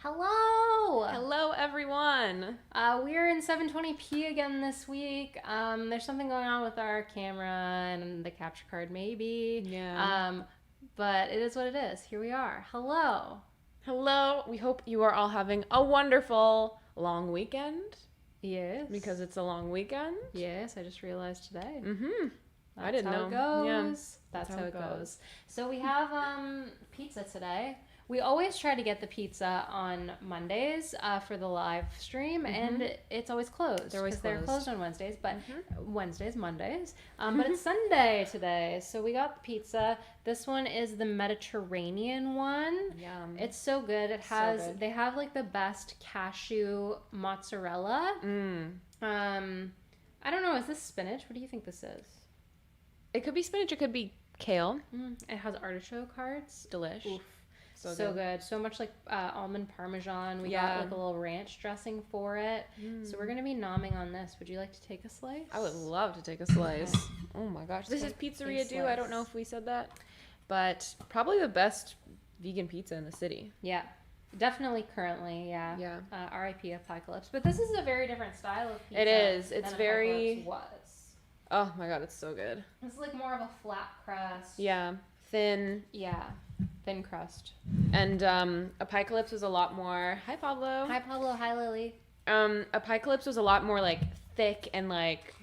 Hello! Hello, everyone. We're in 720p again this week. There's something going on with our camera and the capture card, maybe. Yeah. But it is what it is. Here we are. Hello. Hello. We hope you are all having a wonderful long weekend. Yes. Because it's a long weekend. Yes, I just realized today. Mm-hmm. I didn't know. It goes. Yeah. That's how it goes. So we have pizza today. We always try to get the pizza on Mondays for the live stream, and it's always closed. They're always closed. They're closed on Wednesdays, but Mondays. But it's Sunday today, so we got the pizza. This one is the Mediterranean one. Yum. It's so good. It has they have like the best cashew mozzarella. I don't know. Is this spinach? What do you think this is? It could be spinach. It could be kale. It has artichoke hearts. Delish. Oof. So good. So much like almond parmesan. We got like a little ranch dressing for it. So we're going to be nomming on this. Would you like to take a slice? I would love to take a slice. Oh my gosh. This is Pizzeria Do. I don't know if we said that. But probably the best vegan pizza in the city. Yeah. Definitely currently, yeah. R.I.P. Apocalypse. But this is a very different style of pizza. It is. It's very... was. Oh my god, it's so good. It's like more of a flat crust. Yeah. Thin. Yeah. Thin crust. And Apocalypse was a lot more... Hi, Pablo. Hi, Pablo. Hi, Lily. Apocalypse was a lot more like thick and like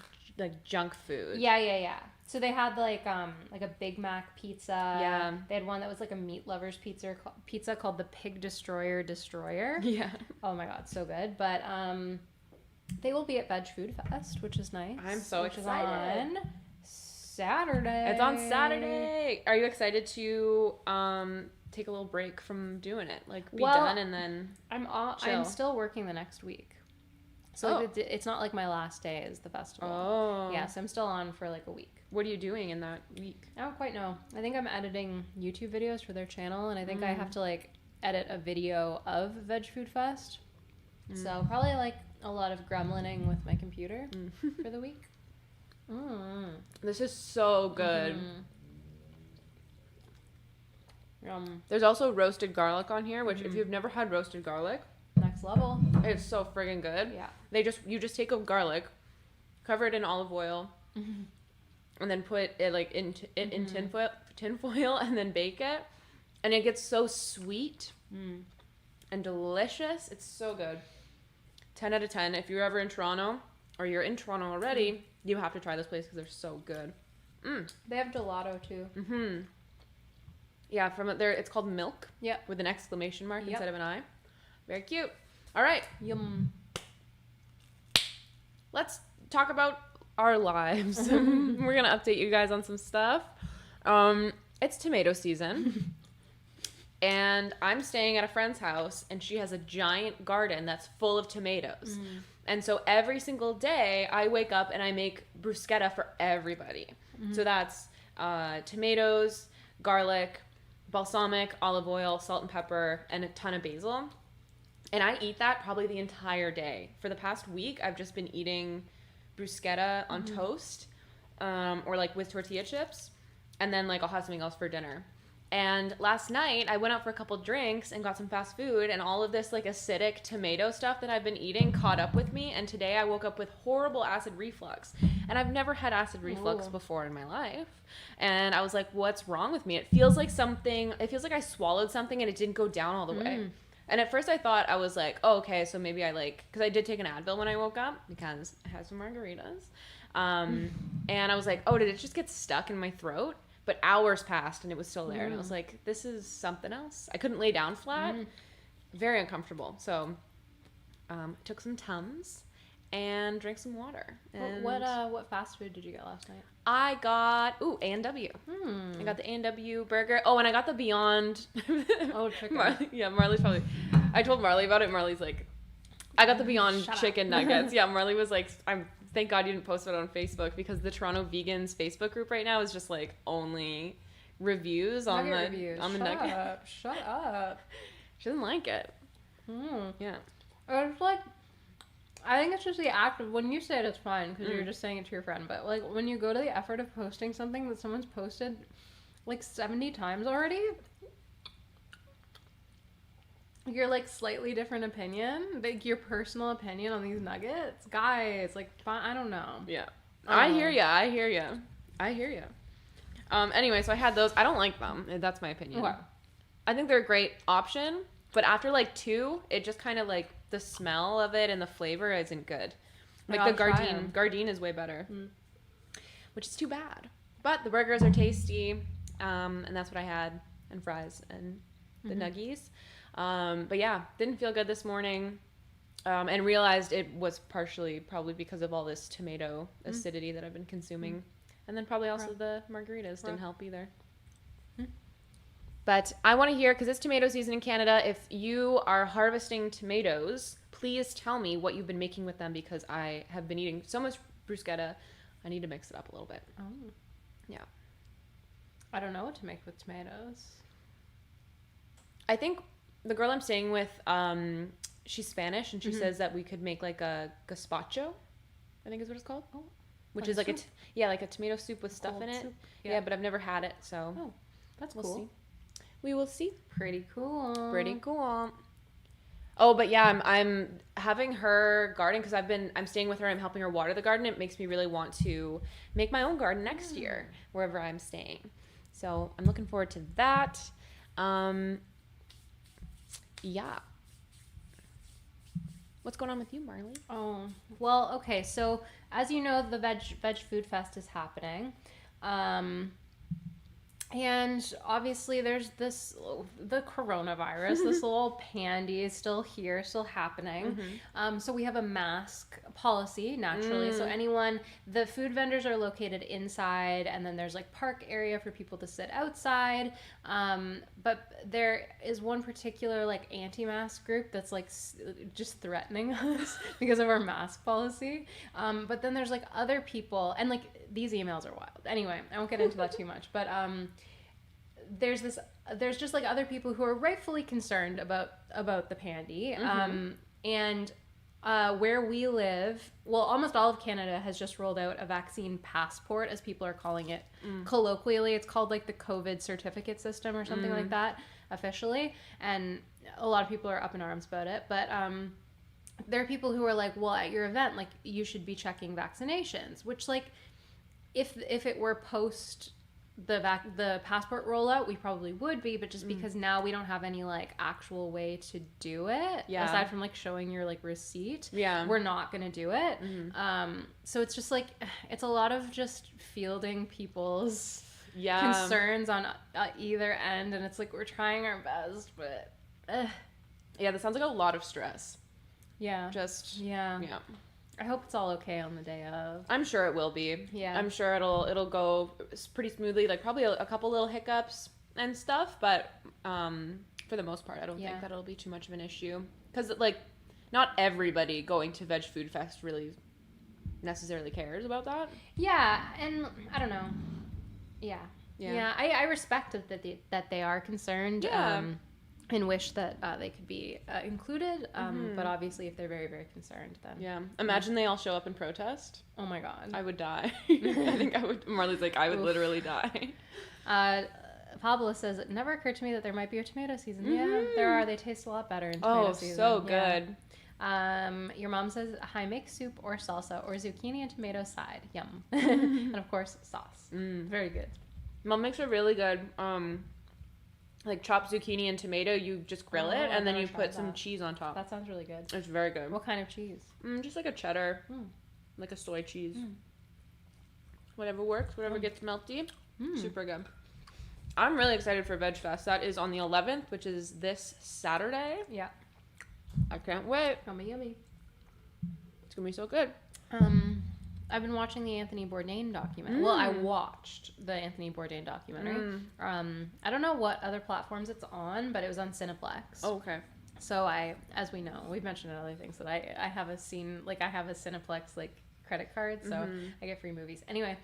junk food. Yeah. So they had like a Big Mac pizza. Yeah. They had one that was like a meat lovers pizza called the Pig Destroyer. Yeah. Oh my god, so good. But they will be at Veg Food Fest, which is nice. I'm so excited. Is on Saturday. It's on Saturday. Are you excited to take a little break from doing it? Like be done and then I'm still working the next week. So like it's not like my last day is the festival. Oh. Yeah, so I'm still on for like a week. What are you doing in that week? I don't quite know. I think I'm editing YouTube videos for their channel, and I think I have to like edit a video of Veg Food Fest. So probably like a lot of gremlining with my computer for the week. This is so good. Yum. There's also roasted garlic on here, which if you've never had roasted garlic, Next level. it's so friggin' good. Yeah. You just take a garlic, cover it in olive oil, and then put it like in tin foil, and then bake it, and it gets so sweet and delicious. It's so good. 10 out of 10. If you're ever in Toronto or you're in Toronto already, you have to try this place because they're so good. They have gelato too. Yeah, from there it's called Milk. Yeah. With an exclamation mark instead of an I. Very cute. All right. Yum. Let's talk about our lives. We're gonna update you guys on some stuff. It's tomato season. And I'm staying at a friend's house, and she has a giant garden that's full of tomatoes. And so every single day, I wake up and I make bruschetta for everybody. So that's tomatoes, garlic, balsamic, olive oil, salt and pepper, and a ton of basil. And I eat that probably the entire day. For the past week, I've just been eating bruschetta on toast, or like with tortilla chips. And then like I'll have something else for dinner. And last night I went out for a couple drinks and got some fast food, and all of this like acidic tomato stuff that I've been eating caught up with me, and today I woke up with horrible acid reflux. And I've never had acid reflux before in my life. And I was like, what's wrong with me? It feels like I swallowed something and it didn't go down all the way. And at first I thought, I was like, oh, okay, so maybe because I did take an Advil when I woke up because I had some margaritas. And I was like, oh, did it just get stuck in my throat? But hours passed and it was still there. And I was like, this is something else. I couldn't lay down flat. Very uncomfortable. So took some Tums and drank some water. And What fast food did you get last night? I got, A&W. I got the A&W burger. Oh, and I got the Beyond. Chicken. Marley's probably, I told Marley about it. Marley's like, I got the Beyond chicken nuggets. Yeah, Marley was like, thank God you didn't post it on Facebook, because the Toronto Vegans Facebook group right now is just like only reviews on the nugget. Shut up. She doesn't like it. Yeah. It's like, I think it's just the act of, when you say it, it's fine because you're just saying it to your friend. But like when you go to the effort of posting something that someone's posted like 70 times already, your like slightly different opinion, like your personal opinion on these nuggets, guys. Like, I don't know. Yeah, I hear ya. Anyway, so I had those. I don't like them. That's my opinion. Okay. I think they're a great option, but after like 2, it just kind of like the smell of it and the flavor isn't good. Like the Gardein is way better, which is too bad. But the burgers are tasty, and that's what I had, and fries and the nuggies. But yeah, didn't feel good this morning, and realized it was partially probably because of all this tomato acidity that I've been consuming, and then probably also the margaritas didn't help either. But I want to hear, because it's tomato season in Canada, if you are harvesting tomatoes, please tell me what you've been making with them, because I have been eating so much bruschetta. I need to mix it up a little bit. Oh. Yeah. I don't know what to make with tomatoes. I think the girl I'm staying with, she's Spanish, and she says that we could make like a gazpacho, I think is what it's called. Oh. Which is like like a tomato soup with stuff in it. Soup. Yeah, but I've never had it, so. Oh, that's we'll cool. See. We will see. Pretty cool. Pretty cool. Oh, but yeah, I'm having her garden, because I'm staying with her. I'm helping her water the garden. It makes me really want to make my own garden next year, wherever I'm staying. So I'm looking forward to that. Yeah. What's going on with you, Marley? Oh, well, okay. So as you know, the Veg Food Fest is happening. And obviously there's the coronavirus, this little pandy is still here, still happening. So we have a mask policy, naturally. So the food vendors are located inside, and then there's like park area for people to sit outside. But there is one particular like anti-mask group that's like just threatening us because of our mask policy. But then there's like other people, and like these emails are wild. Anyway, I won't get into that too much, but there's just like other people who are rightfully concerned about the pandy. And where we live, well, almost all of Canada has just rolled out a vaccine passport, as people are calling it colloquially. It's called like the COVID certificate system or something like that officially, and a lot of people are up in arms about it. But there are people who are like, well, at your event, like, you should be checking vaccinations, which, like, if it were post the passport rollout, we probably would be, but just because now we don't have any like actual way to do it, aside from like showing your like receipt, we're not gonna do it. So it's just like, it's a lot of just fielding people's concerns on either end, and it's like we're trying our best, but yeah, that sounds like a lot of stress. Yeah. I hope it's all okay on the day of. I'm sure it will be. Yeah. I'm sure it'll go pretty smoothly. Like probably a couple little hiccups and stuff, but for the most part, I don't think that it'll be too much of an issue. Because like, not everybody going to Veg Food Fest really necessarily cares about that. Yeah, and I don't know. Yeah. I respect that they are concerned. Yeah. And wish that they could be included. But obviously, if they're very, very concerned, then... Yeah. Imagine they all show up and protest. Oh, my God. I would die. I think I would... Marley's like, I would literally die. Pablo says, it never occurred to me that there might be a tomato season. Yeah, there are. They taste a lot better in tomato season. Oh, so good. Your mom says, hi, make soup or salsa or zucchini and tomato side. Yum. And, of course, sauce. Very good. Mom makes a really good... like chopped zucchini and tomato, you just grill it, and then you put some cheese on top. That sounds really good. It's very good. What kind of cheese? Just like a cheddar, like a soy cheese. Whatever works, whatever gets melty. Super good. I'm really excited for Veg Fest. That is on the 11th, which is this Saturday. Yeah. I can't wait. Yummy, yummy. It's gonna be so good. I've been watching the Anthony Bourdain documentary. Well, I watched the Anthony Bourdain documentary. I don't know what other platforms it's on, but it was on Cineplex. Oh, okay. So as we know, we've mentioned in other things that I have a Cineplex like credit card, so I get free movies. Anyway,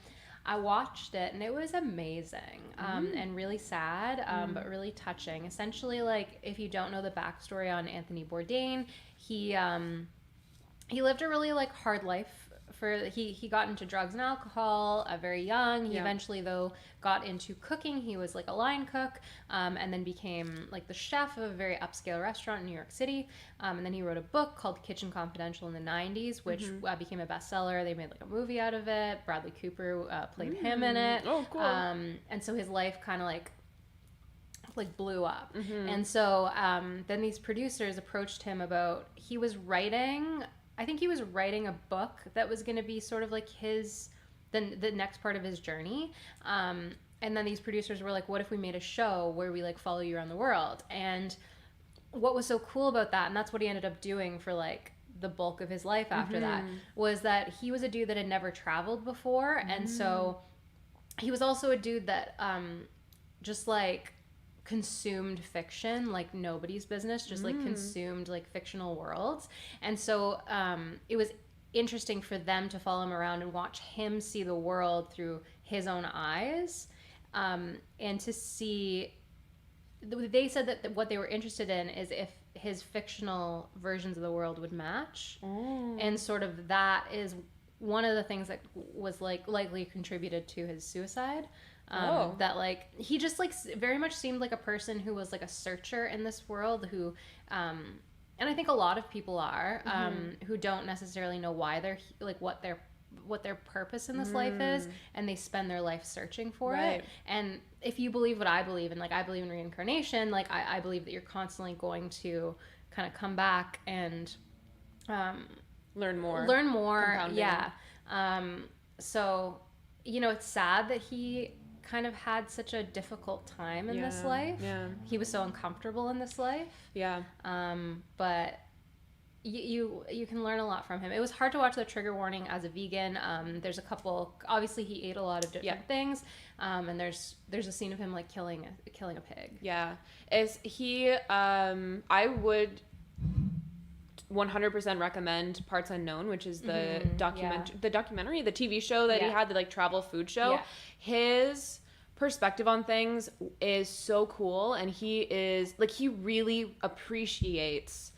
I watched it and it was amazing, and really sad, but really touching. Essentially, like, if you don't know the backstory on Anthony Bourdain, he lived a really like hard life he got into drugs and alcohol very young. He Yeah. eventually, though, got into cooking. He was like a line cook, and then became like the chef of a very upscale restaurant in New York City. And then he wrote a book called Kitchen Confidential in the 90s, which became a bestseller. They made like a movie out of it. Bradley Cooper played him in it. Oh, cool. And so his life kind of like blew up. And so then these producers approached him about, he was writing a book that was going to be sort of like the next part of his journey. And then these producers were like, what if we made a show where we like follow you around the world? And what was so cool about that, and that's what he ended up doing for like the bulk of his life after that, was that he was a dude that had never traveled before. And so he was also a dude that just like consumed fiction like nobody's business, just like consumed like fictional worlds. And so it was interesting for them to follow him around and watch him see the world through his own eyes, and to see, they said that what they were interested in is if his fictional versions of the world would match. And sort of that is one of the things that was like likely contributed to his suicide. That like he just like very much seemed like a person who was like a searcher in this world, who and I think a lot of people are, who don't necessarily know why they're like what their purpose in this life is, and they spend their life searching for it. And if you believe what I believe, and like I believe in reincarnation, like I believe that you're constantly going to kind of come back and learn more. Compounding. Yeah. So you know, it's sad that he kind of had such a difficult time in this life. He was so uncomfortable in this life. But you can learn a lot from him. It was hard to watch the trigger warning as a vegan. There's a couple, obviously he ate a lot of different things, and there's a scene of him like killing a pig. Is he I would 100% recommend Parts Unknown, which is the documentary, the TV show that he had, the like travel food show. His perspective on things is so cool, and he really appreciates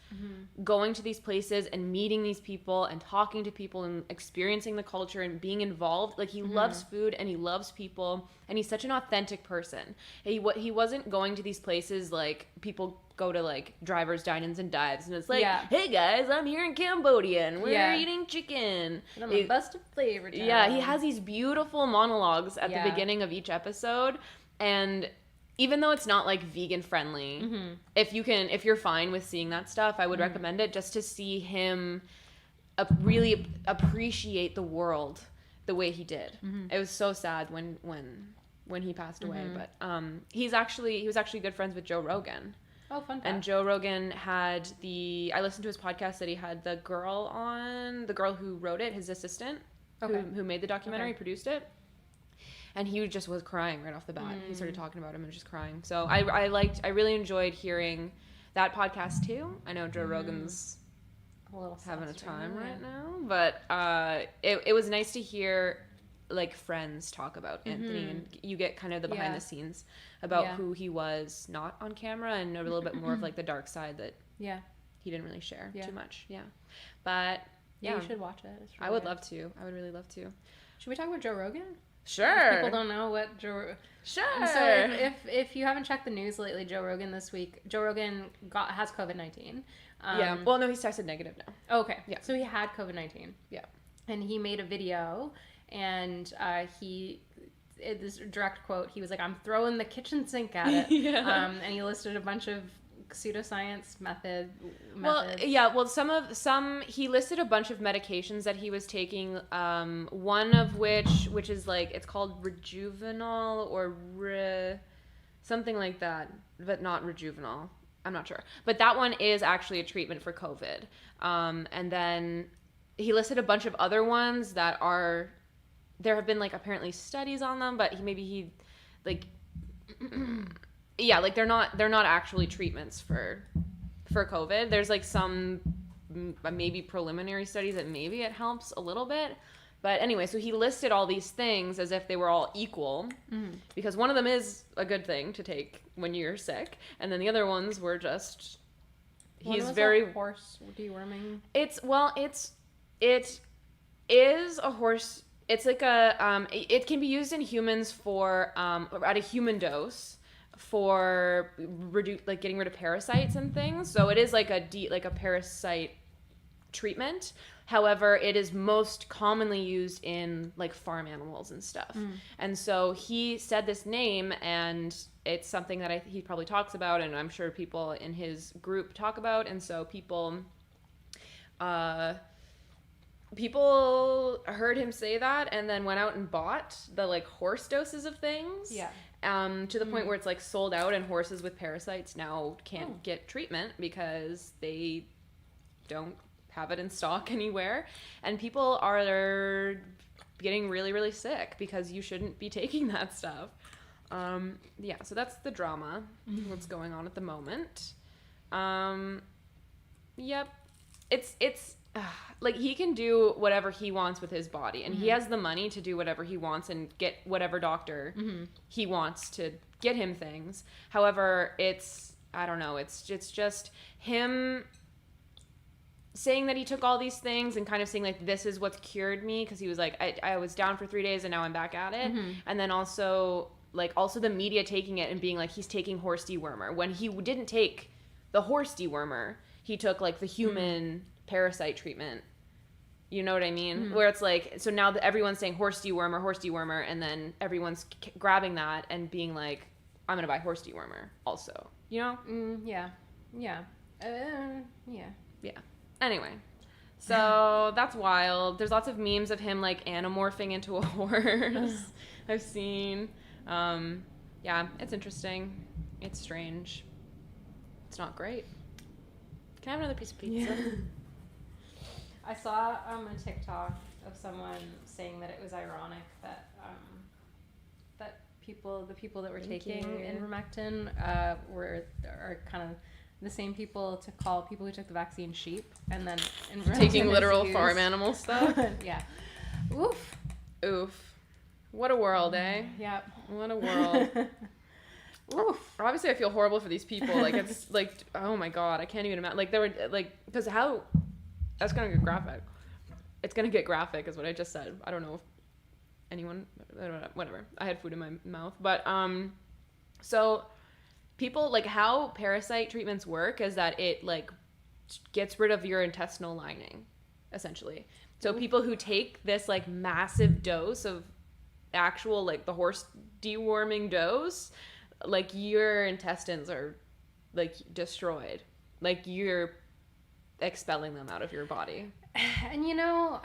going to these places and meeting these people and talking to people and experiencing the culture and being involved. Like he loves food and he loves people, and he's such an authentic person. He wasn't going to these places like people go to like drivers, dine-ins and dives, and it's like, hey guys, I'm here in Cambodia and we're eating chicken. And I'm the best of flavor town. Yeah, he has these beautiful monologues at the beginning of each episode, and even though it's not like vegan friendly, if you're fine with seeing that stuff, I would recommend it, just to see him really appreciate the world the way he did. It was so sad when he passed away, but he was actually good friends with Joe Rogan. Oh, fun fact. And Joe Rogan I listened to his podcast that he had the girl who wrote it, his assistant, who made the documentary, produced it. And he just was crying right off the bat. He started talking about him and just crying. So I really enjoyed hearing that podcast too. I know Joe Rogan's a little having a time right now, but it was nice to hear like friends talk about Anthony, and you get kind of the behind the scenes about who he was not on camera, and a little bit more of like the dark side that he didn't really share too much. But you should watch it. It's really I would love to. I would really love to. Should we talk about Joe Rogan? Sure. If people don't know what Joe. Sure. And so if you haven't checked the news lately, Joe Rogan has COVID-19. Well, no, he's tested negative now. Okay. Yeah. So he had COVID-19. Yeah. And he made a video, and this direct quote, he was like, "I'm throwing the kitchen sink at it." And he listed a bunch of pseudoscience methods. He listed a bunch of medications that he was taking, one of which is like, it's called Rejuvenol or something like that, but not Rejuvenol. I'm not sure. But that one is actually a treatment for COVID. And then he listed a bunch of other ones that there have been like apparently studies on them, but they're not actually treatments for COVID. There's like some maybe preliminary studies that maybe it helps a little bit. But anyway, so he listed all these things as if they were all equal, because one of them is a good thing to take when you're sick, and then the other ones were just horse deworming. is a horse. It's like a it can be used in humans for at a human dose for getting rid of parasites and things. So it is like a parasite treatment. However, it is most commonly used in like farm animals and stuff. And so he said this name, and it's something that he probably talks about, and I'm sure people in his group talk about. And so people heard him say that and then went out and bought the like horse doses of things. Yeah. To the point where it's like sold out, and horses with parasites now can't get treatment because they don't have it in stock anywhere, and people are getting really, really sick because you shouldn't be taking that stuff. Yeah, so that's the drama, what's going on at the moment. Yep. It's like he can do whatever he wants with his body, and he has the money to do whatever he wants and get whatever doctor he wants to get him things. However, I don't know, it's just him saying that he took all these things and kind of saying like, this is what's cured me, because he was like, I was down for 3 days and now I'm back at it. And then also the media taking it and being like, he's taking horse dewormer, when he didn't take the horse dewormer. He took like the human parasite treatment. You know what I mean? Where it's like, so now that everyone's saying horse dewormer, and then everyone's grabbing that and being like, I'm gonna buy horse dewormer also. You know? Yeah. Anyway, so that's wild. There's lots of memes of him like anamorphing into a horse. I've seen. Yeah, it's interesting. It's strange. It's not great. Can I have another piece of pizza? Yeah. I saw a TikTok of someone saying that it was ironic that that the people that were taking ivermectin are kind of the same people to call people who took the vaccine sheep, and then taking literal farm animal stuff. Yeah. Oof. What a world, eh? Yeah. What a world. Oof. Obviously, I feel horrible for these people. Like, it's like, oh my god, I can't even imagine. Like, they were like, because how? That's gonna get graphic. It's gonna get graphic, is what I just said. I don't know if anyone. I don't know, whatever. I had food in my mouth, but so people like how parasite treatments work is that it like gets rid of your intestinal lining, essentially. So people who take this like massive dose of actual like the horse deworming dose, like your intestines are like destroyed, like you're expelling them out of your body. And you know,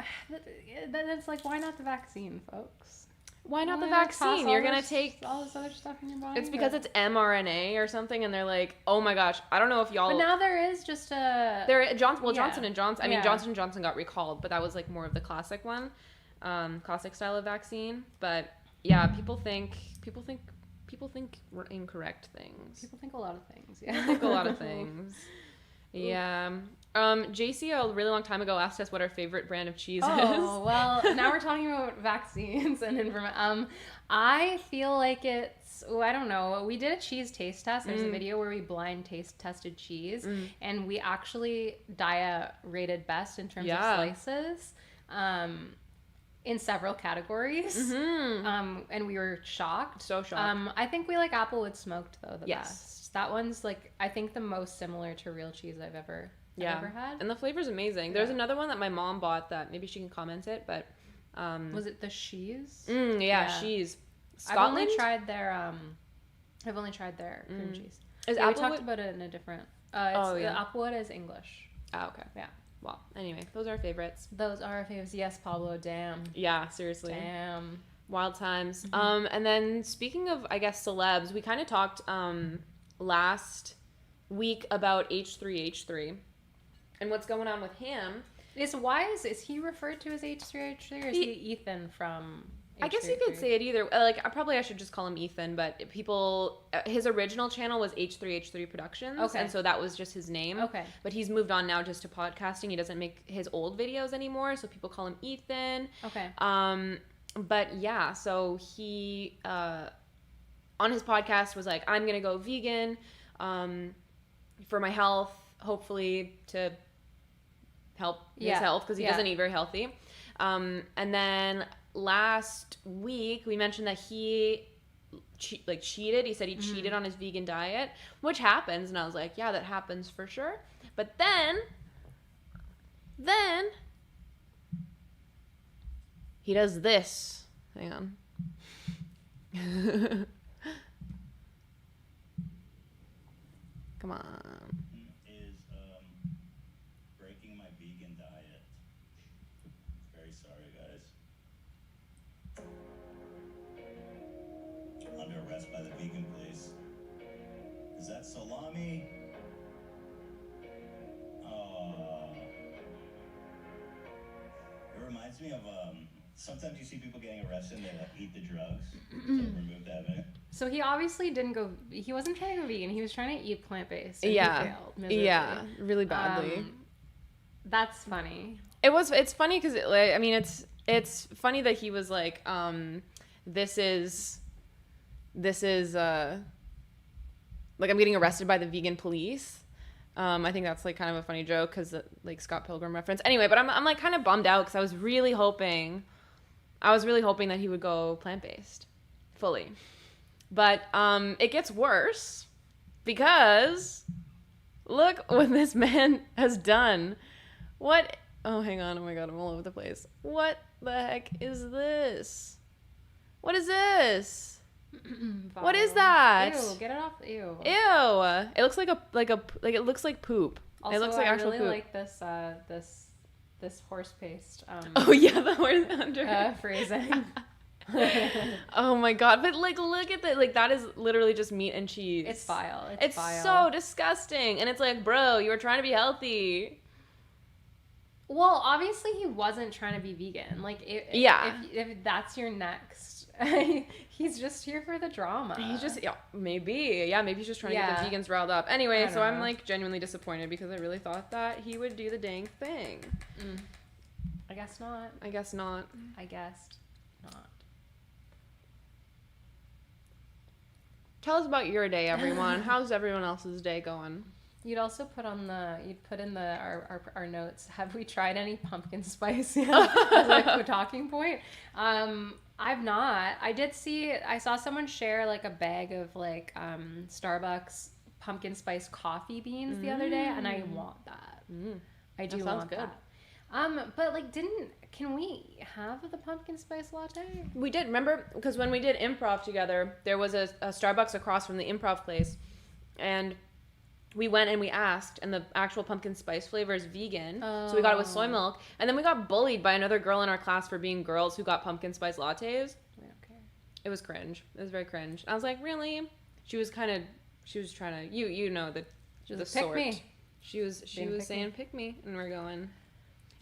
that's like, why not the vaccine, folks? Why not the vaccine? You're gonna take all this other stuff in your body. It's because it's mRNA or something, and they're like, oh my gosh, I don't know if y'all. But now there is just a. Johnson and Johnson. I mean, Johnson and Johnson got recalled, but that was like more of the classic one, classic style of vaccine. But yeah, people think incorrect things. People think a lot of things. Yeah, think a lot of things. Yeah. JC a really long time ago asked us what our favorite brand of cheese is. Oh, well, now we're talking about vaccines and information. I feel like it's, I don't know. We did a cheese taste test. There's a video where we blind taste tested cheese, and we actually Dia rated best in terms of slices. In several categories. And we were shocked. So shocked. I think we like Applewood smoked though the best. That one's like, I think the most similar to real cheese I've ever had. And the flavor's amazing. There's another one that my mom bought that maybe she can comment it, but was it the Shees? Shees. Scotland? I've only tried their cream cheese. We talked about it in a different Applewood is English. Oh, okay. Yeah. Well, anyway, those are our favorites. Those are our favorites. Yes, Pablo, damn. Yeah, seriously. Damn. Wild times. And then speaking of, I guess, celebs, we kind of talked last week about H3H3 and what's going on with him. Is he referred to as H3H3, or is he Ethan from H3H3? I guess you could say it either. Like, I should just call him Ethan, but his original channel was H3H3 Productions. Okay. And so that was just his name. Okay. But he's moved on now just to podcasting. He doesn't make his old videos anymore, so people call him Ethan. Okay. But yeah, so he, on his podcast was like, I'm going to go vegan, for my health, hopefully to help his health, because he doesn't eat very healthy. And then last week we mentioned that he cheated. He said he cheated on his vegan diet, which happens. And I was like, yeah, that happens for sure. But then he does this. Hang on. Come on. Is breaking my vegan diet. Very sorry, guys. Under arrest by the vegan police. Is that salami? Oh. It reminds me of sometimes you see people getting arrested and they like eat the drugs to remove that in it. So he obviously he wasn't trying to go vegan. He was trying to eat plant-based. And Yeah. He failed miserably. Yeah, really badly. That's funny. It's funny because it's funny that he was like, this is like I'm getting arrested by the vegan police. I think that's like kind of a funny joke because like Scott Pilgrim reference. Anyway, but I'm like kind of bummed out because I was really hoping that he would go plant-based fully. But it gets worse because look what this man has done. What? Oh, hang on. Oh my God, I'm all over the place. What the heck is this? What is this? What is that? Ew, get it off. Ew. Ew. It looks like it looks like poop. Also, it looks like actual really poop. like this horse paste. Oh yeah, the horse under. Phrasing. Oh my God, but like look at that, like that is literally just meat and cheese. It's vile. It's vile. so disgusting. And it's like, bro, you were trying to be healthy. Well, obviously he wasn't trying to be vegan. Like if that's your next he's just here for the drama. He's just maybe he's just trying to get the vegans riled up. Anyway, so I'm like genuinely disappointed because I really thought that he would do the dang thing. I guess not. I guess not. I guessed not. Tell us about your day, everyone. How's everyone else's day going? You'd also put in our notes, have we tried any pumpkin spice yet? As like a talking point. I've not. I saw someone share like a bag of like Starbucks pumpkin spice coffee beans the other day, and I want that. I do want that. But like, can we have the pumpkin spice latte? We did, remember? Because when we did improv together, there was a Starbucks across from the improv place, and we went and we asked, and the actual pumpkin spice flavor is vegan, so we got it with soy milk, and then we got bullied by another girl in our class for being girls who got pumpkin spice lattes. We don't care. It was cringe. It was very cringe. I was like, really? She was trying to, you know, the sort. Me. She was saying pick me, and we're going.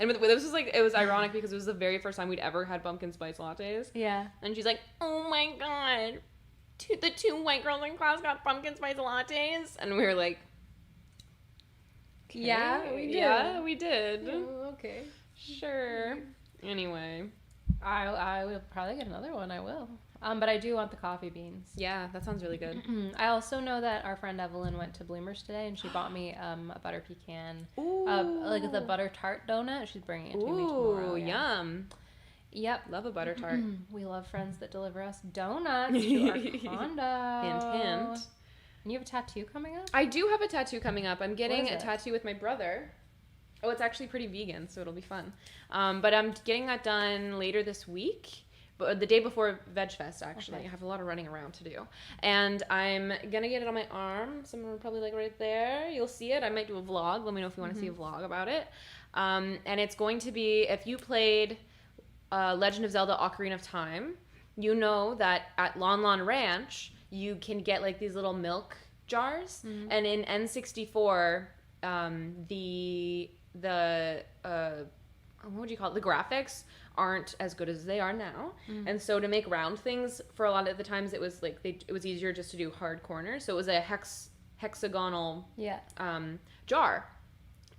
And this was like, it was ironic because it was the very first time we'd ever had pumpkin spice lattes. Yeah. And she's like, oh my God, the two white girls in class got pumpkin spice lattes. And we were like, okay. Yeah, we did. Yeah, we did. Oh, okay. Sure. Anyway. I will probably get another one. I will. But I do want the coffee beans. Yeah, that sounds really good. I also know that our friend Evelyn went to Bloomers today, and she bought me a butter pecan, like the butter tart donut. She's bringing it to me tomorrow. Yum. Yep. Love a butter tart. We love friends that deliver us donuts to our condo. Hint, hint. And you have a tattoo coming up? I do have a tattoo coming up. I'm getting a tattoo with my brother. Oh, it's actually pretty vegan, so it'll be fun. But I'm getting that done later this week. But the day before Veg Fest, actually. Okay. I have a lot of running around to do. And I'm going to get it on my arm. Somewhere probably like right there. You'll see it. I might do a vlog. Let me know if you want to see a vlog about it. And it's going to be, if you played Legend of Zelda Ocarina of Time, you know that at Lon Lon Ranch, you can get like these little milk jars. And in N64, what would you call it? The graphics aren't as good as they are now. And so to make round things, for a lot of the times it was like it was easier just to do hard corners. So it was a hexagonal jar.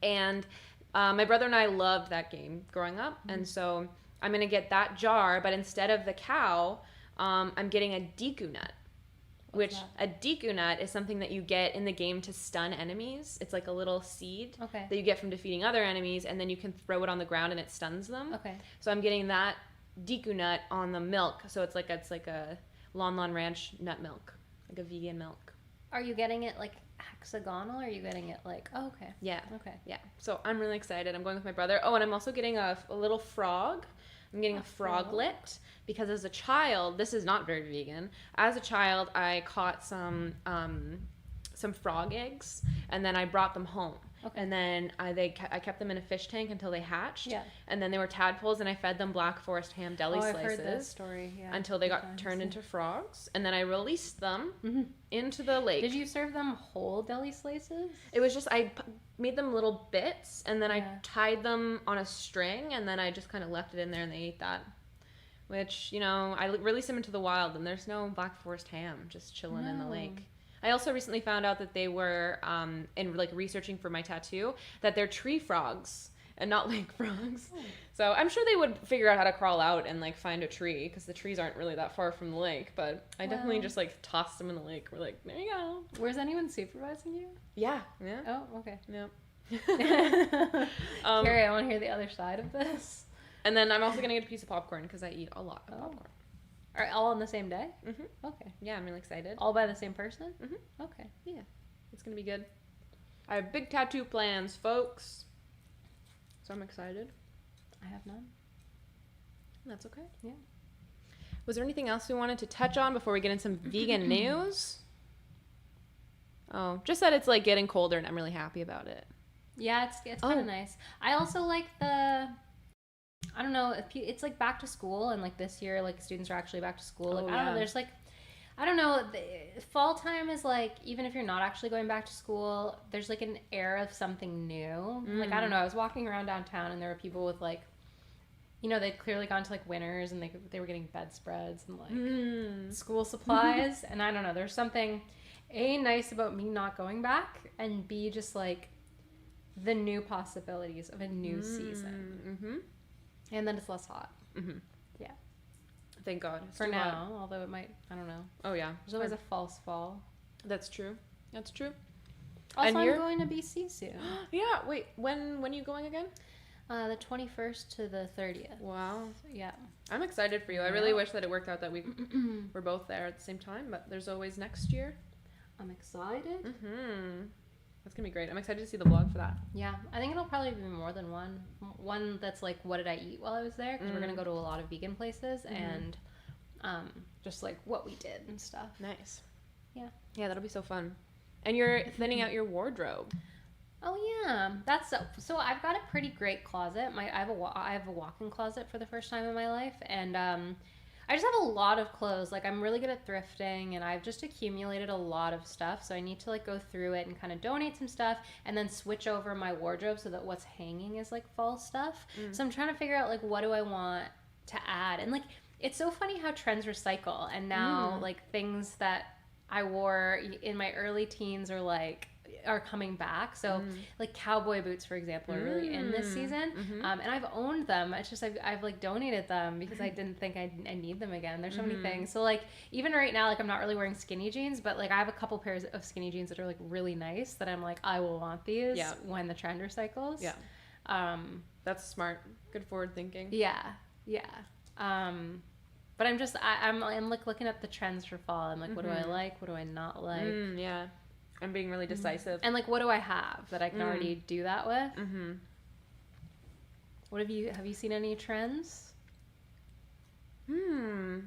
And my brother and I loved that game growing up. And so I'm going to get that jar, but instead of the cow, I'm getting a Deku nut. which a deku nut is something that you get in the game to stun enemies. It's like a little seed that you get from defeating other enemies, and then you can throw it on the ground and it stuns them. Okay. So I'm getting that deku nut on the milk. So it's like a Lon Lon Ranch nut milk, like a vegan milk. Are you getting it like hexagonal, or are you getting it like, oh, okay. Yeah. Okay. Yeah. So I'm really excited. I'm going with my brother. Oh, and I'm also getting a little frog. I'm getting a froglet because as a child, this is not very vegan. As a child, I caught some frog eggs, and then I brought them home. Okay. And then I kept them in a fish tank until they hatched. Yeah. And then they were tadpoles, and I fed them Black Forest ham deli slices. I've heard this story. Yeah. Until they got turned into frogs, and then I released them into the lake. Did you serve them whole deli slices? It was just I made them little bits, and then I tied them on a string, and then I just kind of left it in there, and they ate that. Which, you know, I released them into the wild, and there's no Black Forest ham just chilling in the lake. I also recently found out that they were, in like researching for my tattoo, that they're tree frogs and not lake frogs. Oh. So I'm sure they would figure out how to crawl out and like find a tree, because the trees aren't really that far from the lake. But I definitely just like tossed them in the lake. We're like, there you go. Where's anyone supervising you? Yeah. Yeah. Oh, okay. Yep. Carrie, I want to hear the other side of this. And then I'm also gonna get a piece of popcorn because I eat a lot of popcorn. Are all on the same day? Mm-hmm. Okay. Yeah, I'm really excited. All by the same person? Mm-hmm. Okay. Yeah. It's going to be good. I have big tattoo plans, folks. So I'm excited. I have none. That's okay. Yeah. Was there anything else we wanted to touch on before we get in some vegan news? Oh, just that it's like getting colder and I'm really happy about it. Yeah, it's kind of nice. I also like I don't know, it's like back to school, and like this year, like students are actually back to school. Like, I don't know, there's like, I don't know, fall time is like, even if you're not actually going back to school, there's like an air of something new. Like, I don't know, I was walking around downtown and there were people with like, you know, they'd clearly gone to like Winners and they were getting bedspreads and like school supplies. And I don't know, there's something A, nice about me not going back, and B, just like the new possibilities of a new season. And then it's less hot. Yeah. Thank God. For now, although it might, I don't know. Oh, yeah. There's always a false fall. That's true. That's true. Also, I'm going to BC soon. Yeah. Wait, when are you going again? The 21st to the 30th. Wow. Yeah. I'm excited for you. I really wish that it worked out that we were both there at the same time, but there's always next year. I'm excited. That's going to be great. I'm excited to see the vlog for that. Yeah. I think it'll probably be more than one. One that's like, what did I eat while I was there? Because we're going to go to a lot of vegan places and just like what we did and stuff. Nice. Yeah. Yeah, that'll be so fun. And you're thinning out your wardrobe. Oh, yeah. That's so I've got a pretty great closet. I have a walk-in closet for the first time in my life. And I just have a lot of clothes. Like, I'm really good at thrifting, and I've just accumulated a lot of stuff. So I need to like go through it and kind of donate some stuff and then switch over my wardrobe so that what's hanging is like fall stuff. So I'm trying to figure out like, what do I want to add? And like, it's so funny how trends recycle. And now like things that I wore in my early teens are coming back. So like cowboy boots, for example, are really in this season. And I've owned them. It's just I've like donated them because I didn't think I need them again. There's so many things. So like even right now, like I'm not really wearing skinny jeans, but like I have a couple pairs of skinny jeans that are like really nice that I'm like, I will want these when the trend recycles. Yeah. That's smart. Good forward thinking. Yeah. Yeah. But I'm like looking at the trends for fall. I'm like, what do I like? What do I not like? Yeah. I'm being really decisive. And like, what do I have that I can already do that with? What have you seen any trends? I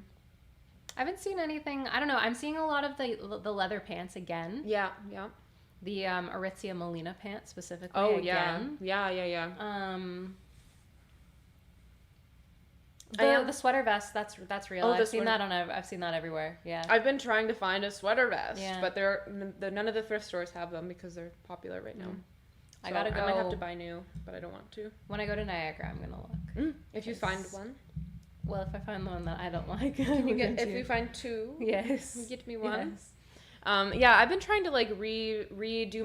haven't seen anything. I don't know. I'm seeing a lot of the leather pants again. Yeah, yeah. The Aritzia Molina pants specifically. Oh, again. Yeah. The sweater vest, that's real. I've seen that everywhere. Yeah. I've been trying to find a sweater vest, but none of the thrift stores have them because they're popular right now. So I might have to buy new, but I don't want to. When I go to Niagara, I'm gonna look. If you find one. Well, if I find the one that I don't like, if you find two, yes, get me one. Yes. Yeah, I've been trying to like redo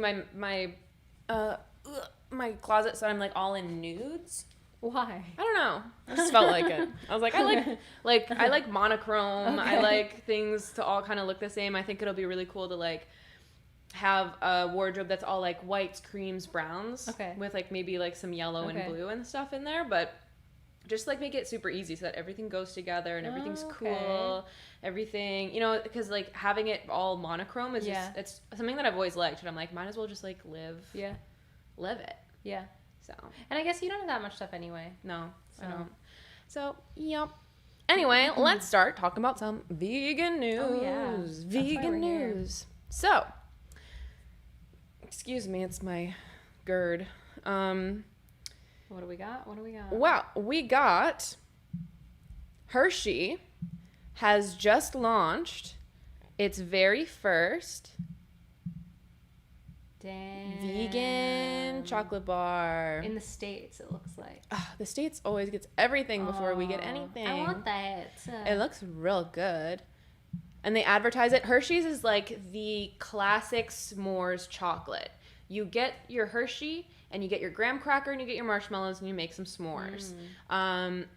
my closet so I'm like all in nudes. Why? I don't know. I just felt like it. I was like, I like monochrome. Okay. I like things to all kind of look the same. I think it'll be really cool to like have a wardrobe that's all like whites, creams, browns. Okay. With like maybe like some yellow and blue and stuff in there, but just like make it super easy so that everything goes together and everything's cool. Everything, you know, because like having it all monochrome is just, it's something that I've always liked, and I'm like, might as well just like live it. Yeah. So. And I guess you don't have that much stuff anyway. No, I don't. So, yep. Anyway, let's start talking about some vegan news. Oh, yeah. Vegan news. So, excuse me, it's my GERD. What do we got? Well, we got Hershey has just launched its very first vegan chocolate bar. In the States, it looks like. The States always gets everything before we get anything. I want that. It looks real good. And they advertise it. Hershey's is like the classic s'mores chocolate. You get your Hershey and you get your graham cracker and you get your marshmallows and you make some s'mores.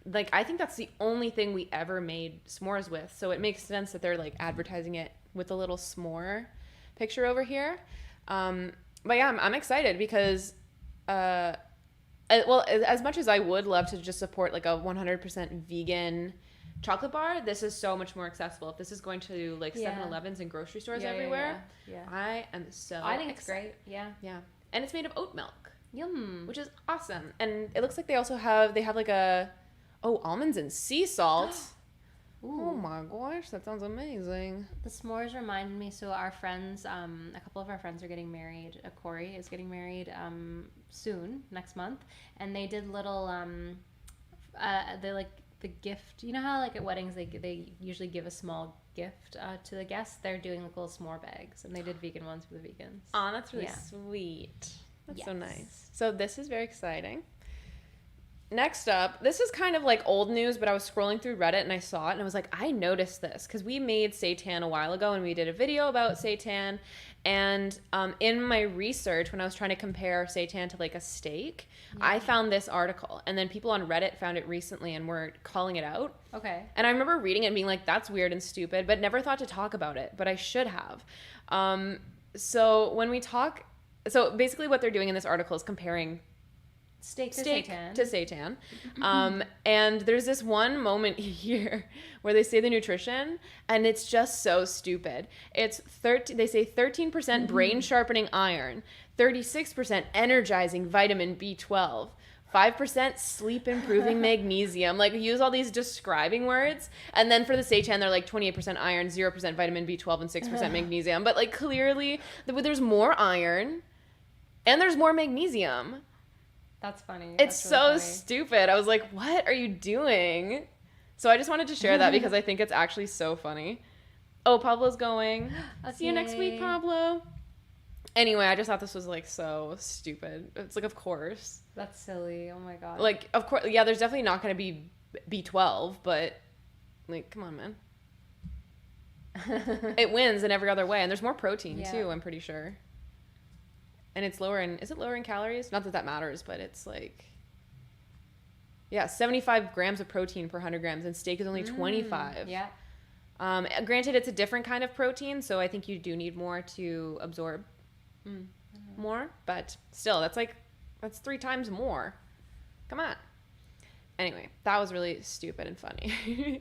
Like, I think that's the only thing we ever made s'mores with. So it makes sense that they're like advertising it with a little s'more picture over here. But yeah, I'm excited because, well, as much as I would love to just support like a 100% vegan chocolate bar, this is so much more accessible. If this is going to like 7-Elevens and grocery stores everywhere, I am so I think it's great. Yeah. And it's made of oat milk. Yum. Which is awesome. And it looks like they have like almonds and sea salt. Oh my gosh, that sounds amazing. The s'mores reminded me, so our friends, a couple of our friends are getting married. Corey is getting married soon, next month. And they did little, they like the gift, you know how like at weddings they usually give a small gift to the guests? They're doing like little s'more bags, and they did vegan ones for the vegans. Oh, that's really sweet. That's so nice. So this is very exciting. Next up, this is kind of like old news, but I was scrolling through Reddit and I saw it and I was like, I noticed this because we made seitan a while ago and we did a video about seitan. And in my research, when I was trying to compare seitan to like a steak, I found this article. And then people on Reddit found it recently and were calling it out. Okay. And I remember reading it and being like, that's weird and stupid, but never thought to talk about it. But I should have. So when we talk, so basically what they're doing in this article is comparing steak to seitan. And there's this one moment here where they say the nutrition and it's just so stupid. It's they say 13% brain sharpening iron, 36% energizing vitamin B12, 5% sleep improving magnesium. Like, use all these describing words, and then for the seitan they're like 28% iron, 0% vitamin B12, and 6% magnesium. But like, clearly there's more iron and there's more magnesium. That's funny. It's really funny. stupid. I was like, what are you doing? So I just wanted to share that because I think it's actually so funny. Oh, Pablo's going. I'll see you next week, Pablo. Anyway, I just thought this was like so stupid. It's like, of course. That's silly. Oh my god. Like, of course, yeah, there's definitely not going to be B12, but like, come on, man. It wins in every other way. And there's more protein too, I'm pretty sure. And it's is it lower in calories? Not that that matters, but it's like, 75 grams of protein per 100 grams, and steak is only 25. Yeah. Granted, it's a different kind of protein, so I think you do need more to absorb more, but still, that's 3 times more. Come on. Anyway, that was really stupid and funny.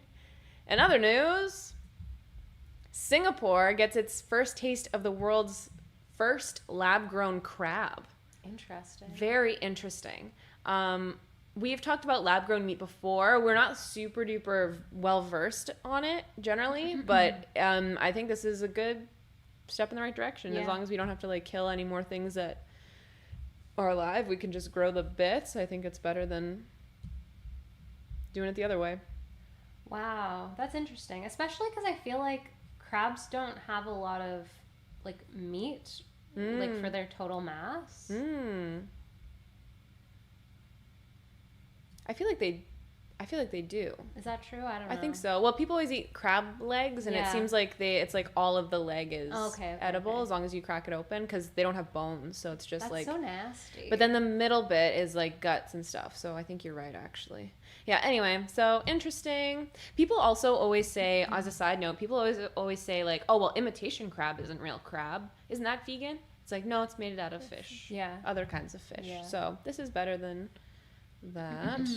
In other news, Singapore gets its first taste of the world's first lab-grown crab. Interesting. Very interesting. We've talked about lab-grown meat before. We're not super duper well-versed on it generally, but I think this is a good step in the right direction. As long as we don't have to like kill any more things that are alive, we can just grow the bits. I think it's better than doing it the other way. Wow, that's interesting. Especially because I feel like crabs don't have a lot of like meat, like for their total mass. I feel like they I feel like they do. Is that true? I don't know. I think so. Well, people always eat crab legs, and it seems like it's like all of the leg is edible as long as you crack it open, because they don't have bones, so it's just That's so nasty. But then the middle bit is like guts and stuff, so I think you're right, actually. Yeah, anyway, so interesting. People also always say, as a side note, people always say like, oh, well, imitation crab isn't real crab. Isn't that vegan? It's like, no, it's made out of fish. Yeah. Other kinds of fish. Yeah. So this is better than that.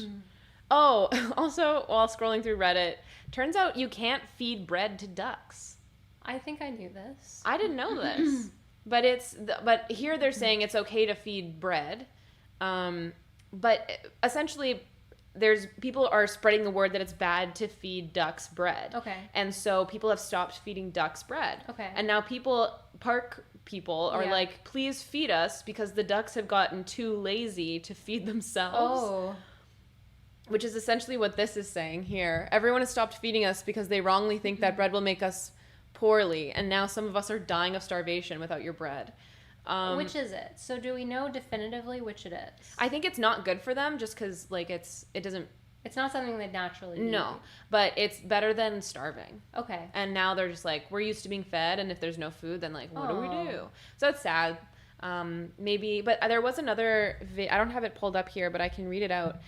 Oh, also, while scrolling through Reddit, turns out you can't feed bread to ducks. I think I knew this. I didn't know this. But here they're saying it's okay to feed bread. But essentially, people are spreading the word that it's bad to feed ducks bread. Okay. And so people have stopped feeding ducks bread. Okay. And now park people are like, please feed us, because the ducks have gotten too lazy to feed themselves. Oh. Which is essentially what this is saying here. Everyone has stopped feeding us because they wrongly think that bread will make us poorly, and now some of us are dying of starvation without your bread. Which is it? So do we know definitively which it is? I think it's not good for them, just because like it doesn't. It's not something they naturally eat. No, but it's better than starving. Okay. And now they're just like, we're used to being fed, and if there's no food, then like, what do we do? So it's sad. Maybe, but there was another. I don't have it pulled up here, but I can read it out.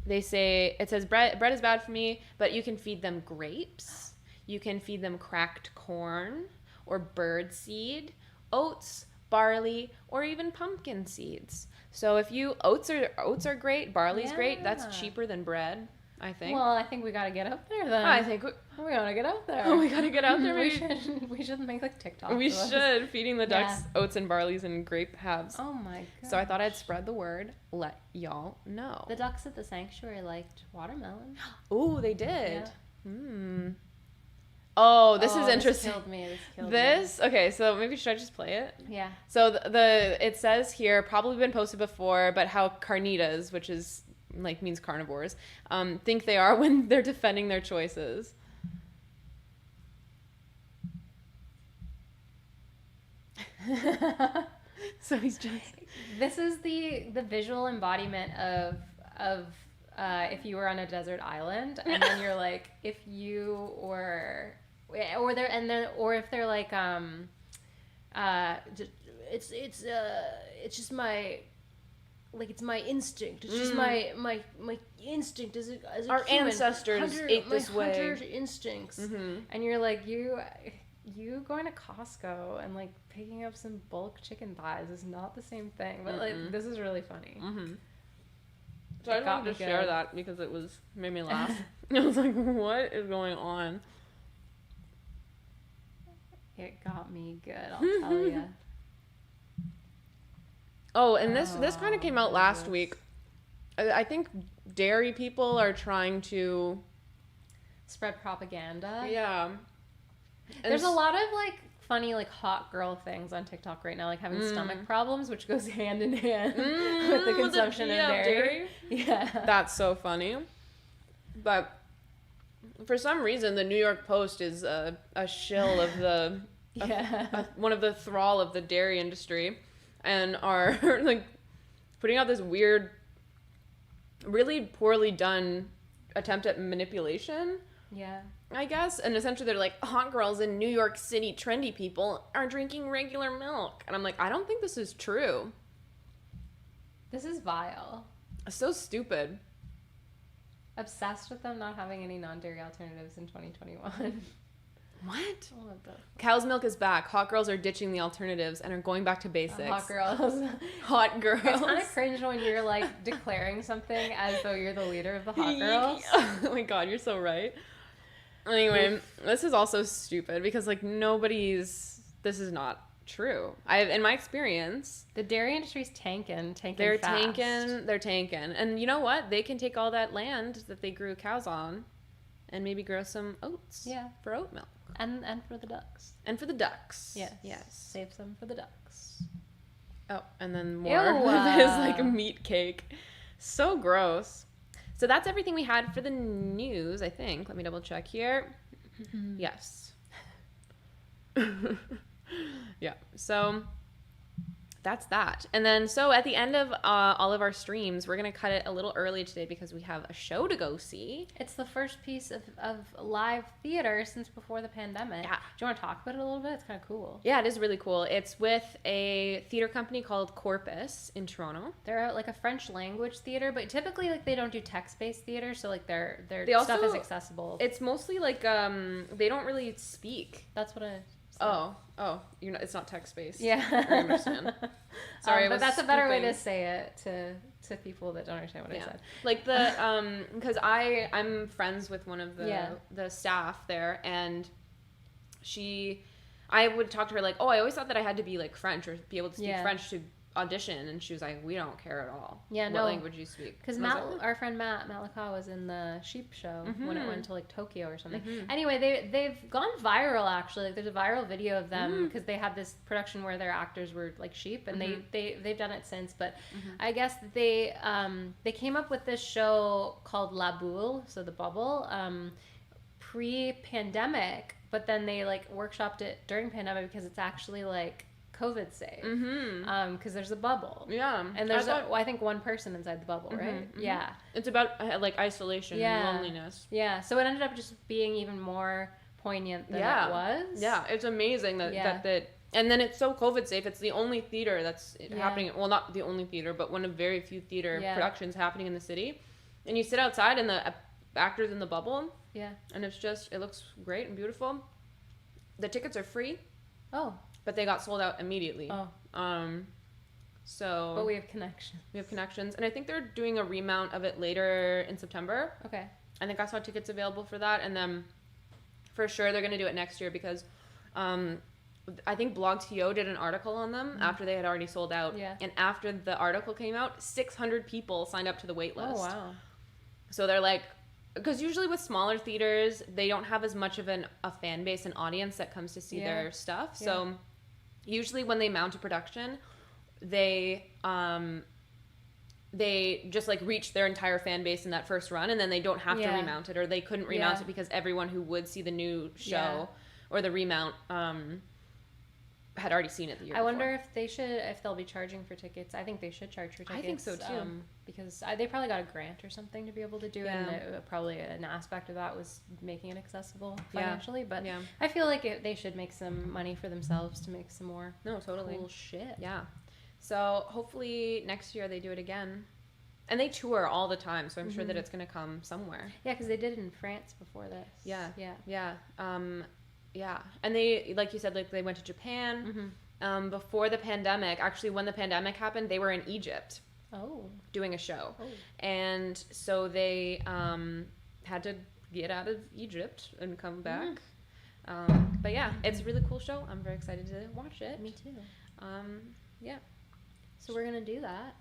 They say, it says, bread is bad for me, but you can feed them grapes, you can feed them cracked corn, or bird seed, oats, barley, or even pumpkin seeds. So if oats are great, barley's great, that's cheaper than bread, I think. Well, I think we gotta get up there then. I think we gotta get out there. we gotta get out there. We should make like TikTok. We should, feeding the ducks oats and barleys and grape halves. Oh my god. So I thought I'd spread the word, let y'all know. The ducks at the sanctuary liked watermelon. Oh, they did. Yeah. Oh, this is interesting. This killed me. Okay, so maybe should I just play it? Yeah. So it says here, probably been posted before, but how carnitas, which is like means carnivores, think they are when they're defending their choices. So he's just. This is the visual embodiment of if you were on a desert island, and then you're like, if you or if they're like it's just my. Like, it's my instinct. It's just my instinct as a Our human. ancestors ate this way. Hunter instincts. Mm-hmm. And you're like, you going to Costco and like picking up some bulk chicken thighs is not the same thing. But like, this is really funny. Mm-hmm. So I wanted to share that because it made me laugh. I was like, what is going on? It got me good, I'll tell you. Oh, and this kind of came out last week. I think dairy people are trying to spread propaganda. Yeah. There's a lot of like funny like hot girl things on TikTok right now, like having stomach problems, which goes hand in hand with the consumption of dairy. Yeah. That's so funny. But for some reason, the New York Post is a shill of the one of the thrall of the dairy industry. And are like putting out this weird, really poorly done attempt at manipulation. Yeah. I guess. And essentially they're like, hot girls in New York City trendy people are drinking regular milk. And I'm like, I don't think this is true. This is vile. So stupid. Obsessed with them not having any non-dairy alternatives in 2021. What? Cow's milk is back. Hot girls are ditching the alternatimes and are going back to basics. Hot girls. Hot girls. It's kind of cringe when you're like declaring something as though you're the leader of the hot girls. Oh my god, you're so right. Anyway, this is also stupid because like this is not true. In my experience, the dairy industry's tanking they're fast. They're tanking. And you know what? They can take all that land that they grew cows on and maybe grow some oats. Yeah. For oat milk. And for the ducks. And for the ducks. Yes. Yes. Save some for the ducks. Oh, and then more of his like meat cake. So gross. So that's everything we had for the news, I think. Let me double check here. Yes. Yeah. So that's that. And then, so at the end of all of our streams, we're going to cut it a little early today because we have a show to go see. It's the first piece of live theater since before the pandemic. Yeah. Do you want to talk about it a little bit? It's kind of cool. Yeah, it is really cool. It's with a theater company called Corpus in Toronto. They're like a French language theater, but typically like they don't do text-based theater, so like their They stuff also- is accessible. It's mostly like, they don't really speak. That's what I Oh, you know, it's not text-based. Yeah. I understand. Sorry, but that's a better way to scooping. say it to people that don't understand what I said. Like because I'm friends with one of the staff there, and I would talk to her like, oh, I always thought that I had to be like French or be able to speak French to audition, and she was like, we don't care at all. Yeah, what language you speak. Because our friend Matt Malakaw was in the Sheep show when it went to like Tokyo or something. Mm-hmm. Anyway, they've gone viral actually. Like, there's a viral video of them because they had this production where their actors were like sheep, and they've done it since. But I guess they came up with this show called La Boule, so the bubble, pre-pandemic. But then they like workshopped it during pandemic because it's actually like COVID safe. Because there's a bubble. Yeah. And there's I think one person inside the bubble, right? Yeah. It's about like isolation and loneliness. Yeah. So it ended up just being even more poignant than it was. Yeah. It's amazing that and then it's so COVID safe. It's the only theater that's happening. Well, not the only theater, but one of very few theater productions happening in the city. And you sit outside and the actors in the bubble. Yeah. And it looks great and beautiful. The tickets are free. Oh. But they got sold out immediately. Oh. So. But we have connections. We have connections. And I think they're doing a remount of it later in September. Okay. I think I saw tickets available for that. And then for sure they're going to do it next year because I think Blog.to did an article on them after they had already sold out. Yeah. And after the article came out, 600 people signed up to the wait list. Oh, wow. So they're like, because usually with smaller theaters, they don't have as much of a fan base and audience that comes to see their stuff. Yeah. So usually when they mount a production, they just like reach their entire fan base in that first run, and then they don't have to remount it, or they couldn't remount it because everyone who would see the new show or the remount had already seen it the year before. I wonder if they'll be charging for tickets. I think they should charge for tickets. I think so too. Because they probably got a grant or something to be able to do it, and probably an aspect of that was making it accessible financially. But I feel like they should make some money for themselves to make some more cool shit. Yeah. So hopefully next year they do it again. And they tour all the time, so I'm sure that it's going to come somewhere. Yeah, because they did it in France before this. Yeah. And they, like you said, like they went to Japan before the pandemic. Actually, when the pandemic happened, they were in Egypt doing a show. And so they had to get out of Egypt and come back. But yeah, it's a really cool show. I'm very excited to watch it. Me too. Yeah. So we're going to do that.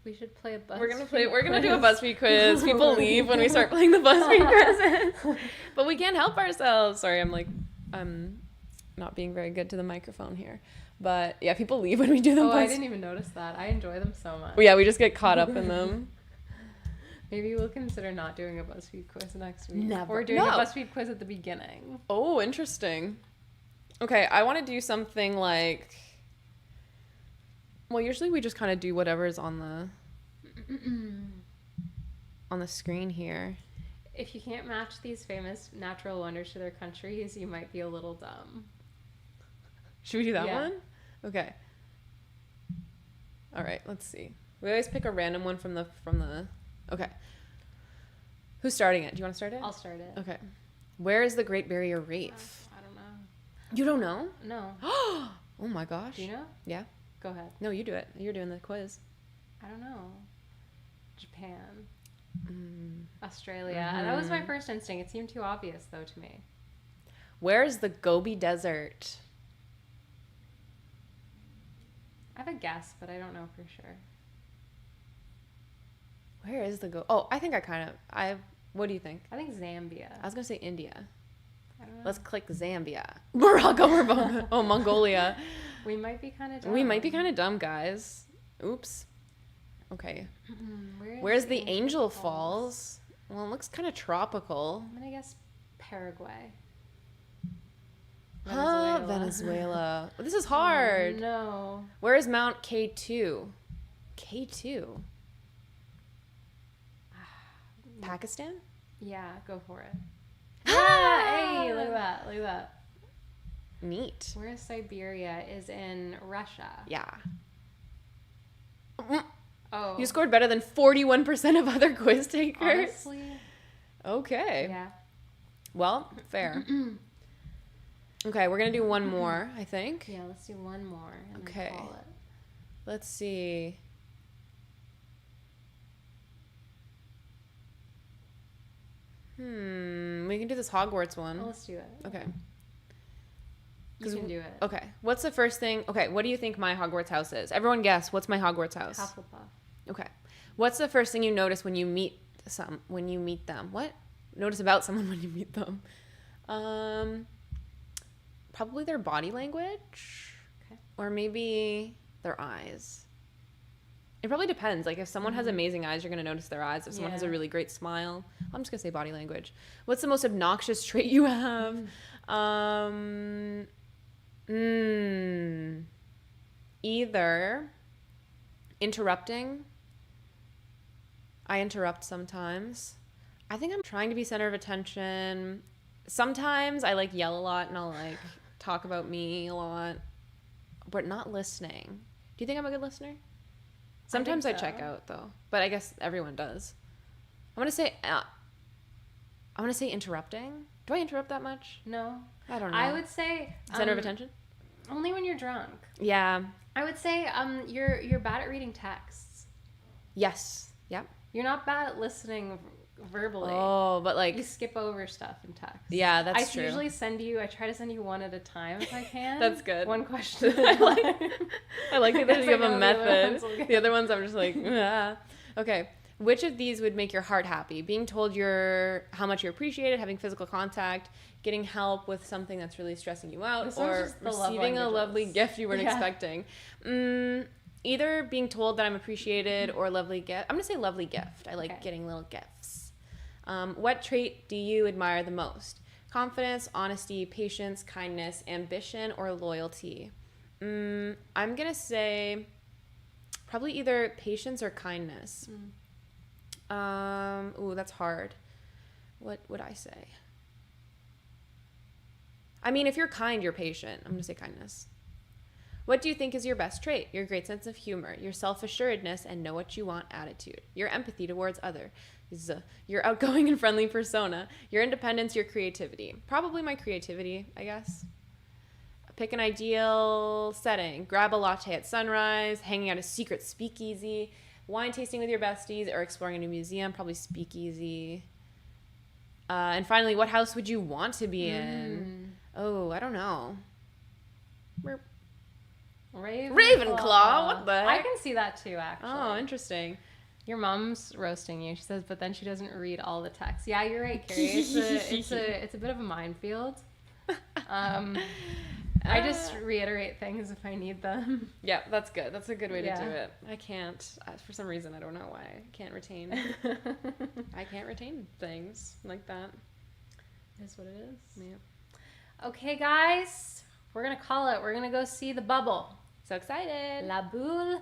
We should play a BuzzFeed We're gonna do a BuzzFeed quiz. People leave when we start playing the BuzzFeed quizzes. But we can't help ourselves. Sorry, I'm not being very good to the microphone here. But yeah, people leave when we do them. I didn't even notice that. I enjoy them so much. Yeah, we just get caught up in them. Maybe we'll consider not doing a BuzzFeed quiz next week. Never. Or doing a BuzzFeed quiz at the beginning. Oh, interesting. Okay, I want to do something like... Well, usually we just kind of do whatever's on the screen here. If you can't match these famous natural wonders to their countries, you might be a little dumb. Should we do that one? Okay. All right, let's see. We always pick a random one from the... Okay. Who's starting it? Do you want to start it? I'll start it. Okay. Where is the Great Barrier Reef? I don't know. You don't know? No. Oh my gosh. Do you know? Yeah. Go ahead. No, you do it. You're doing the quiz. I don't know. Japan. Australia. That was my first instinct. It seemed too obvious, though, to me. Where is the Gobi Desert? I have a guess, but I don't know for sure. Where is the Oh, I think what do you think? I think Zambia. I was going to say India. I don't know. Let's click Zambia. Morocco. Mongolia. We might be kind of dumb. We might be kind of dumb, guys. Oops. Okay. Where's the Angel Falls? Well, it looks kind of tropical. I'm going to guess Paraguay. Venezuela. This is hard. Oh, no. Where is Mount K2? K2. Pakistan? Yeah, go for it. Yeah, hey, look at that. Look at that. Neat. Where is Siberia? Is in Russia. Yeah. Oh. You scored better than 41% of other quiz takers. Honestly? Okay. Yeah. Well, fair. Okay, we're going to do one more, I think. Yeah, let's do one more. And Okay. Then call it. Let's see. We can do this Hogwarts one. Oh, let's do it. Okay. You can do it. Okay. What's the first thing? Okay, what do you think my Hogwarts house is? Everyone guess. What's my Hogwarts house? Hufflepuff. Okay. What's the first thing you notice when you meet them? What? Notice about someone when you meet them. Probably their body language. Okay. Or maybe their eyes. It probably depends. Like if someone has amazing eyes, you're going to notice their eyes. If someone has a really great smile, I'm just going to say body language. What's the most obnoxious trait you have? Either interrupting. I interrupt sometimes. I think I'm trying to be center of attention. Sometimes I like yell a lot and I'll like talk about me a lot, but not listening. Do you think I'm a good listener? Sometimes I check out though, but I guess everyone does. I'm gonna say interrupting. Do I interrupt that much? No. I don't know. I would say center of attention. Only when you're drunk. Yeah. I would say you're bad at reading texts. Yes. Yep. You're not bad at listening verbally. Oh, but like you skip over stuff in text. Yeah, that's true. I usually try to send you one at a time if I can. That's good. One question. I like that you have a method. The other ones I'm just like, ah. Okay. Which of these would make your heart happy? Being told how much you're appreciated, having physical contact, getting help with something that's really stressing you out, or receiving a lovely gift you weren't expecting. Either being told that I'm appreciated or lovely gift. I'm going to say lovely gift. I like getting little gifts. What trait do you admire the most? Confidence, honesty, patience, kindness, ambition, or loyalty? I'm going to say probably either patience or kindness. That's hard. What would I say? I mean, if you're kind, you're patient. I'm going to say kindness. What do you think is your best trait? Your great sense of humor, your self-assuredness, and know what you want attitude, your empathy towards others, your outgoing and friendly persona, your independence, your creativity. Probably my creativity, I guess. Pick an ideal setting. Grab a latte at sunrise, hanging out a secret speakeasy, wine tasting with your besties, or exploring a new museum. Probably speakeasy. And finally, what house would you want to be in? Oh, I don't know. Ravenclaw. What the heck? I can see that too, actually. Oh, interesting. Your mom's roasting you. She says, but then she doesn't read all the text. Yeah, you're right, Carrie. It's a bit of a minefield. I just reiterate things if I need them. Yeah, that's good. That's a good way to do it. I can't. For some reason, I don't know why. I can't retain. I can't retain things like that. It is what it is. Yeah. Okay, guys. We're going to call it. We're going to go see The Bubble. So excited. La Boule.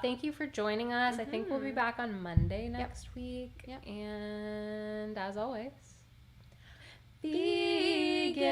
Thank you for joining us. I think we'll be back on Monday next week. Yep. And as always, be good.